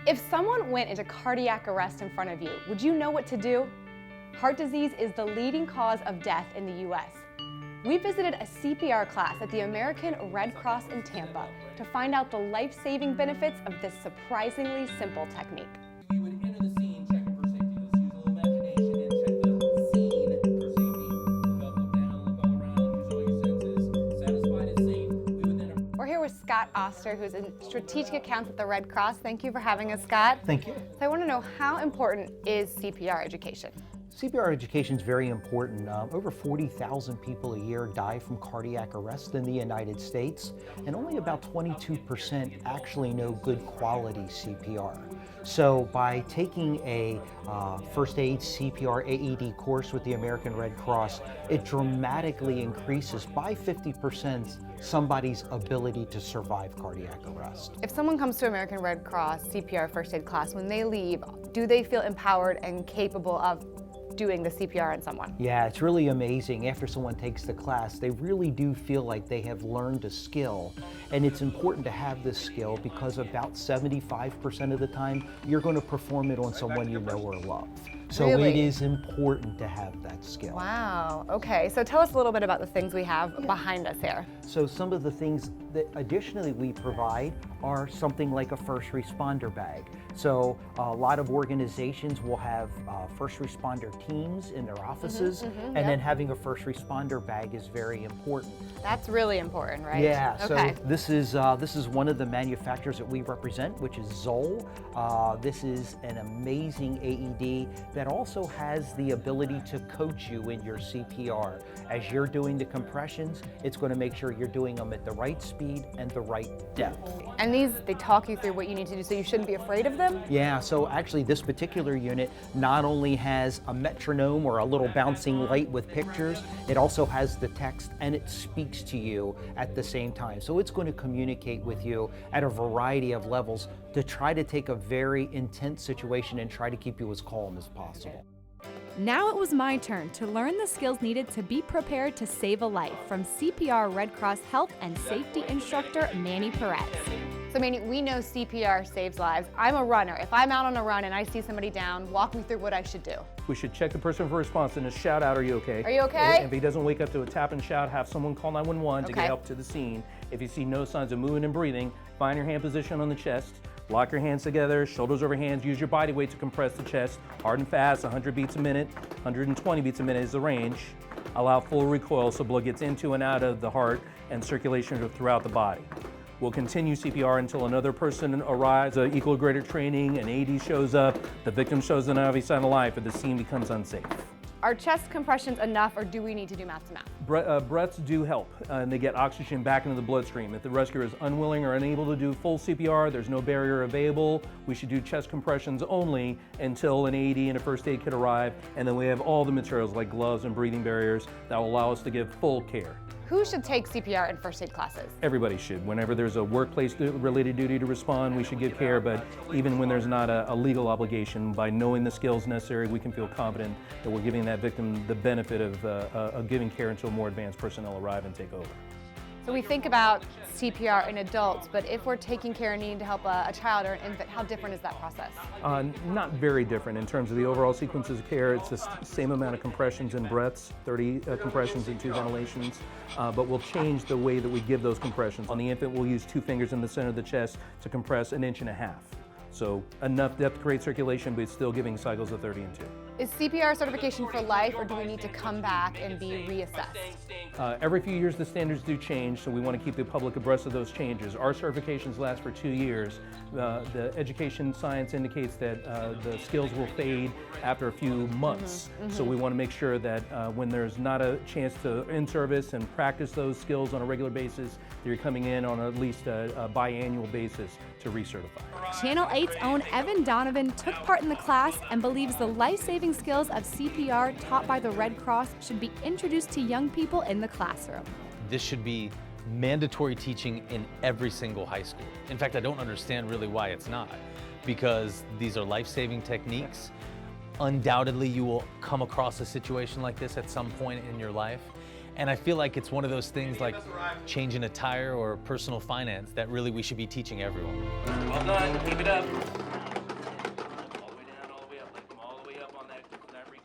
If someone went into cardiac arrest in front of you, would you know what to do? Heart disease is the leading cause of death in the U.S. We visited a CPR class at the American Red Cross in Tampa to find out the life-saving benefits of this surprisingly simple technique. You would enter the scene, checking for safety. Let's use a little imagination and check the scene for safety. Look up, look down, look all around, use all your senses. Satisfied it's safe, we would then... We're here with Scott Oster, who's in Strategic Accounts at the Red Cross. Thank you for having us, Scott. Thank you. So I want to know, how important is CPR education? CPR education is very important. Over 40,000 people a year die from cardiac arrest in the United States, and only about 22% actually know good quality CPR. So by taking a first aid CPR AED course with the American Red Cross, it dramatically increases by 50% somebody's ability to survive cardiac arrest. If someone comes to American Red Cross CPR first aid class, when they leave, do they feel empowered and capable of doing the CPR on someone? Yeah, it's really amazing. After someone takes the class, they really do feel like they have learned a skill. And it's important to have this skill because about 75% of the time, you're going to perform it on someone you know or love. So Really? It is important to have that skill. Wow, okay. So tell us a little bit about the things we have behind us here. So some of the things that additionally we provide are something like a first responder bag. So a lot of organizations will have first responder teams in their offices, and then having a first responder bag is very important. That's really important, right? Yeah, okay. So this is one of the manufacturers that we represent, which is Zoll. This is an amazing AED that also has the ability to coach you in your CPR. As you're doing the compressions, it's going to make sure you're doing them at the right speed and the right depth. And these, they talk you through what you need to do, so you shouldn't be afraid of them? Yeah, so actually this particular unit not only has a metronome or a little bouncing light with pictures, it also has the text and it speaks to you at the same time. So it's going to communicate with you at a variety of levels to try to take a very intense situation and try to keep you as calm as possible. Now it was my turn to learn the skills needed to be prepared to save a life from CPR Red Cross Health and Safety Instructor Manny Perez. So Manny, we know CPR saves lives. I'm a runner. If I'm out on a run and I see somebody down, walk me through what I should do. We should check the person for response and just shout out, "Are you okay?" Are you okay? If he doesn't wake up to a tap and shout, have someone call 911 to Okay. get help to the scene. If you see no signs of moving and breathing, find your hand position on the chest. Lock your hands together, shoulders over hands. Use your body weight to compress the chest. Hard and fast, 100 beats a minute. 120 beats a minute is the range. Allow full recoil so blood gets into and out of the heart and circulation throughout the body. We'll continue CPR until another person arrives, equal or greater training, an AED shows up, the victim shows an obvious sign of life, and the scene becomes unsafe. Are chest compressions enough, or do we need to do mouth to mouth? Breaths do help, and they get oxygen back into the bloodstream. If the rescuer is unwilling or unable to do full CPR, there's no barrier available. We should do chest compressions only until an AED and a first aid kit arrive, and then we have all the materials like gloves and breathing barriers that will allow us to give full care. Who should take CPR and first aid classes? Everybody should. Whenever there's a workplace-related duty to respond, we should give care, but even when there's not a legal obligation, by knowing the skills necessary, we can feel confident that we're giving that victim the benefit of giving care until more advanced personnel arrive and take over. So we think about CPR in adults, but if we're taking care and needing to help a child or an infant, how different is that process? Not very different in terms of the overall sequences of care. It's the same amount of compressions and breaths, 30 compressions and 2 ventilations, but we'll change the way that we give those compressions. On the infant, we'll use 2 fingers in the center of the chest to compress 1.5 inches. So enough depth to create circulation, but it's still giving cycles of 30 and 2. Is CPR certification for life, or do we need to come back and be reassessed? Every few years the standards do change, so we want to keep the public abreast of those changes. Our certifications last for 2 years. The education science indicates that the skills will fade after a few months. So we want to make sure that when there's not a chance to in-service and practice those skills on a regular basis, that you're coming in on at least a biannual basis to recertify. Channel 8's own Evan Donovan took part in the class and believes the life-saving skills of CPR taught by the Red Cross should be introduced to young people in the classroom. This should be mandatory teaching in every single high school. In fact, I don't understand really why it's not, because these are life-saving techniques. Undoubtedly, you will come across a situation like this at some point in your life. And I feel like it's one of those things like changing a tire or personal finance that really we should be teaching everyone. Well done, keep it up. on that recoil.